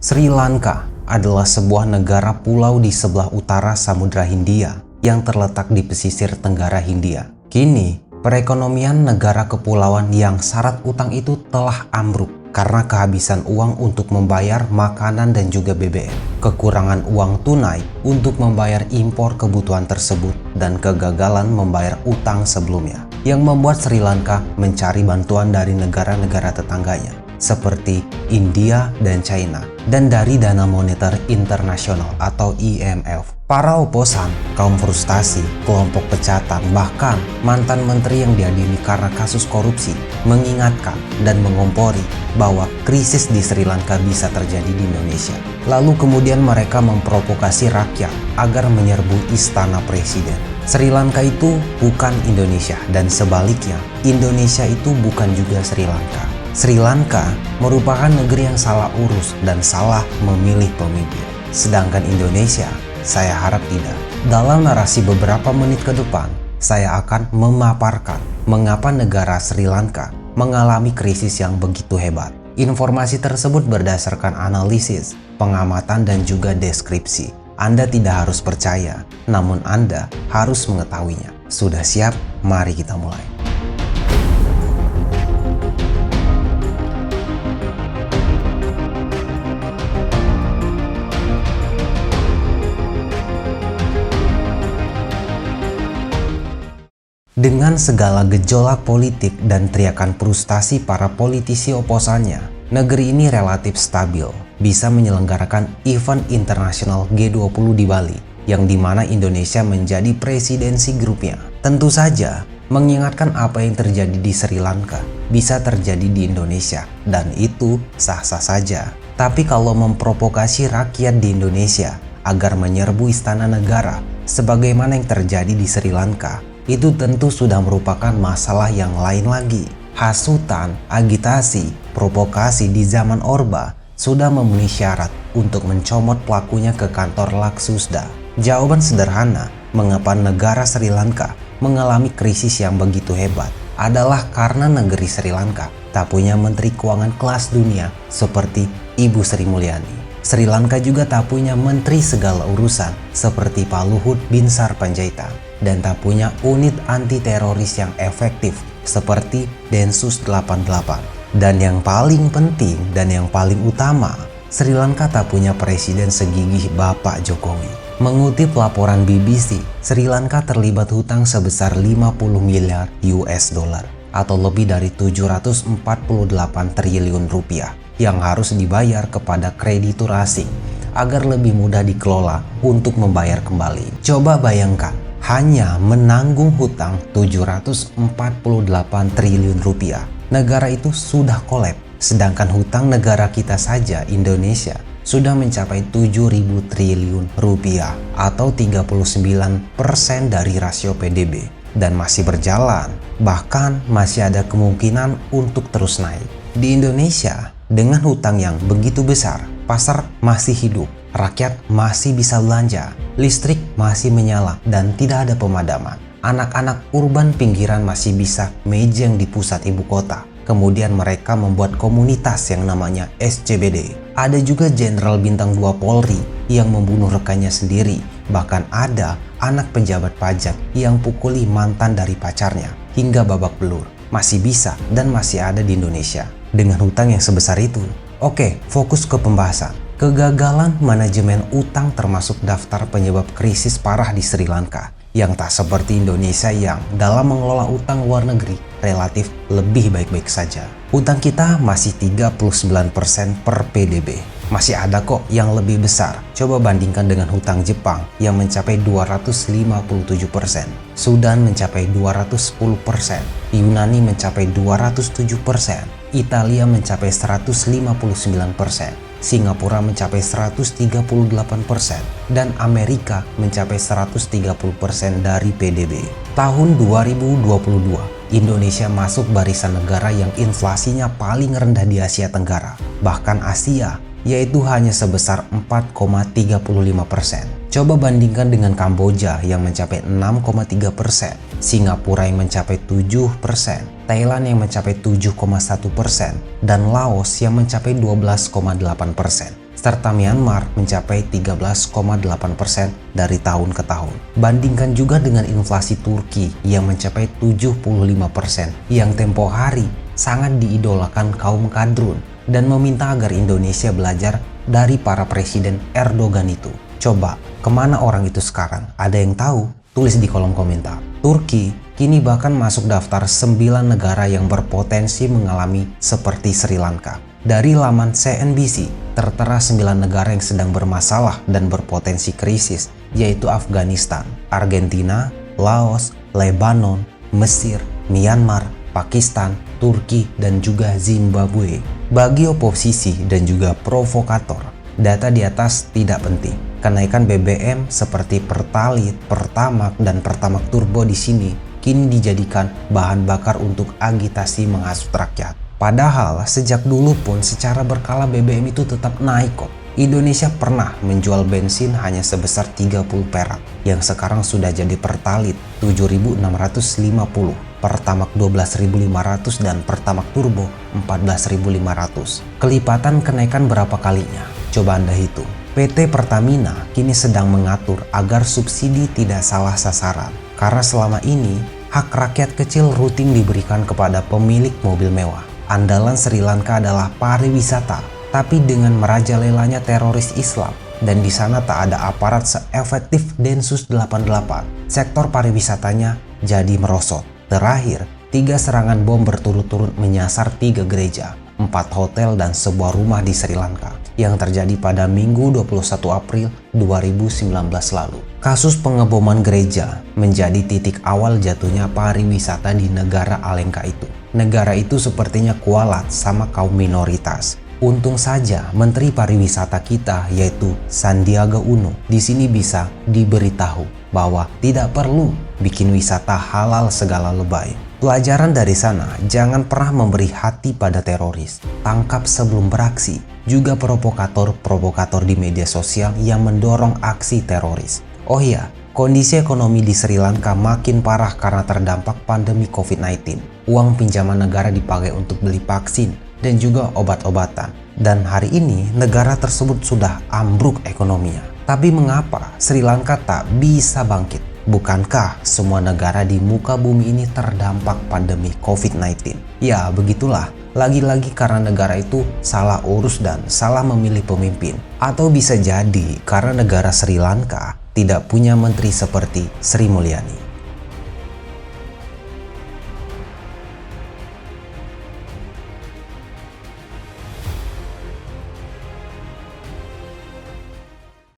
Sri Lanka adalah sebuah negara pulau di sebelah utara Samudra Hindia yang terletak di pesisir Tenggara Hindia. Kini, perekonomian negara kepulauan yang syarat utang itu telah ambruk karena kehabisan uang untuk membayar makanan dan juga BBM, kekurangan uang tunai untuk membayar impor kebutuhan tersebut, dan kegagalan membayar utang sebelumnya, yang membuat Sri Lanka mencari bantuan dari negara-negara tetangganya seperti India dan China, dan dari Dana Moneter Internasional atau IMF. Para oposan, kaum frustasi, kelompok pecatan, bahkan mantan menteri yang diadili karena kasus korupsi mengingatkan dan mengompori bahwa krisis di Sri Lanka bisa terjadi di Indonesia. Lalu kemudian mereka memprovokasi rakyat agar menyerbu istana presiden. Sri Lanka itu bukan Indonesia, dan sebaliknya Indonesia itu bukan juga Sri Lanka. Sri Lanka merupakan negeri yang salah urus dan salah memilih pemimpin. Sedangkan Indonesia, saya harap tidak. Dalam narasi beberapa menit ke depan, saya akan memaparkan mengapa negara Sri Lanka mengalami krisis yang begitu hebat. Informasi tersebut berdasarkan analisis, pengamatan, dan juga deskripsi. Anda tidak harus percaya, namun Anda harus mengetahuinya. Sudah siap? Mari kita mulai. Dengan segala gejolak politik dan teriakan frustasi para politisi oposannya, negeri ini relatif stabil, bisa menyelenggarakan event internasional G20 di Bali, yang dimana Indonesia menjadi presidensi grupnya. Tentu saja, mengingatkan apa yang terjadi di Sri Lanka bisa terjadi di Indonesia, dan itu sah-sah saja. Tapi kalau memprovokasi rakyat di Indonesia agar menyerbu istana negara, sebagaimana yang terjadi di Sri Lanka, itu tentu sudah merupakan masalah yang lain lagi. Hasutan, agitasi, provokasi di zaman Orba sudah memenuhi syarat untuk mencomot pelakunya ke kantor Laksusda. Jawaban sederhana mengapa negara Sri Lanka mengalami krisis yang begitu hebat adalah karena negeri Sri Lanka tak punya menteri keuangan kelas dunia seperti Ibu Sri Mulyani. Sri Lanka juga tak punya menteri segala urusan seperti Pak Luhut Binsar Panjaitan, dan tak punya unit anti-teroris yang efektif seperti Densus 88. Dan yang paling penting dan yang paling utama, Sri Lanka tak punya presiden segigih Bapak Jokowi. Mengutip laporan BBC, Sri Lanka terlibat hutang sebesar 50 miliar US dollar atau lebih dari 748 triliun rupiah yang harus dibayar kepada kreditur asing agar lebih mudah dikelola untuk membayar kembali. Coba bayangkan, hanya menanggung hutang 748 triliun rupiah, negara itu sudah kolap. Sedangkan hutang negara kita saja, Indonesia, sudah mencapai 7.000 triliun rupiah atau 39% dari rasio PDB, dan masih berjalan, bahkan masih ada kemungkinan untuk terus naik. Di Indonesia, dengan hutang yang begitu besar, pasar masih hidup, rakyat masih bisa belanja, listrik masih menyala dan tidak ada pemadaman. Anak-anak urban pinggiran masih bisa mejeng di pusat ibu kota. Kemudian mereka membuat komunitas yang namanya SCBD. Ada juga jenderal bintang 2 Polri yang membunuh rekannya sendiri. Bahkan ada anak pejabat pajak yang pukuli mantan dari pacarnya hingga babak belur. Masih bisa dan masih ada di Indonesia dengan hutang yang sebesar itu. Oke, fokus ke pembahasan. Kegagalan manajemen utang termasuk daftar penyebab krisis parah di Sri Lanka, yang tak seperti Indonesia yang dalam mengelola utang luar negeri relatif lebih baik-baik saja. Utang kita masih 39% per PDB. Masih ada kok yang lebih besar. Coba bandingkan dengan hutang Jepang yang mencapai 257%, Sudan mencapai 210%, Yunani mencapai 207%, Italia mencapai 159%, Singapura mencapai 138%, dan Amerika mencapai 130% dari PDB. Tahun 2022, Indonesia masuk barisan negara yang inflasinya paling rendah di Asia Tenggara, bahkan Asia, yaitu hanya sebesar 4,35%. Coba bandingkan dengan Kamboja yang mencapai 6,3%, Singapura yang mencapai 7%, Thailand yang mencapai 7,1%, dan Laos yang mencapai 12,8%. serta Myanmar mencapai 13,8% dari tahun ke tahun. Bandingkan juga dengan inflasi Turki yang mencapai 75%, yang tempo hari sangat diidolakan kaum kadrun dan meminta agar Indonesia belajar dari para presiden Erdogan itu. Coba, kemana orang itu sekarang? Ada yang tahu? Tulis di kolom komentar. Turki kini bahkan masuk daftar 9 negara yang berpotensi mengalami seperti Sri Lanka. Dari laman CNBC, tertera 9 negara yang sedang bermasalah dan berpotensi krisis, yaitu Afghanistan, Argentina, Laos, Lebanon, Mesir, Myanmar, Pakistan, Turki, dan juga Zimbabwe. Bagi oposisi dan juga provokator, data di atas tidak penting. Kenaikan BBM seperti Pertalite, Pertamax, dan Pertamax Turbo di sini kini dijadikan bahan bakar untuk agitasi menghasut rakyat. Padahal sejak dulu pun secara berkala BBM itu tetap naik kok. Indonesia pernah menjual bensin hanya sebesar 30 perak, yang sekarang sudah jadi Pertalite 7.650, Pertamax 12.500, dan Pertamax Turbo 14.500. Kelipatan kenaikan berapa kalinya? Coba Anda hitung. PT Pertamina kini sedang mengatur agar subsidi tidak salah sasaran, karena selama ini hak rakyat kecil rutin diberikan kepada pemilik mobil mewah. Andalan Sri Lanka adalah pariwisata, tapi dengan merajalelanya teroris Islam dan di sana tak ada aparat seefektif Densus 88, sektor pariwisatanya jadi merosot. Terakhir, 3 serangan bom berturut-turut menyasar 3 gereja, 4 hotel, dan sebuah rumah di Sri Lanka yang terjadi pada Minggu 21 April 2019 lalu. Kasus pengeboman gereja menjadi titik awal jatuhnya pariwisata di negara Alengka itu. Negara itu sepertinya kualat sama kaum minoritas. Untung saja Menteri Pariwisata kita yaitu Sandiaga Uno di sini bisa diberitahu bahwa tidak perlu bikin wisata halal segala lebay. Pelajaran dari sana, jangan pernah memberi hati pada teroris. Tangkap sebelum beraksi. Juga provokator-provokator di media sosial yang mendorong aksi teroris. Oh iya, kondisi ekonomi di Sri Lanka makin parah karena terdampak pandemi COVID-19. Uang pinjaman negara dipakai untuk beli vaksin dan juga obat-obatan. Dan hari ini negara tersebut sudah ambruk ekonominya. Tapi mengapa Sri Lanka tak bisa bangkit? Bukankah semua negara di muka bumi ini terdampak pandemi COVID-19? Ya, begitulah. Lagi-lagi karena negara itu salah urus dan salah memilih pemimpin. Atau bisa jadi karena negara Sri Lanka tidak punya menteri seperti Sri Mulyani.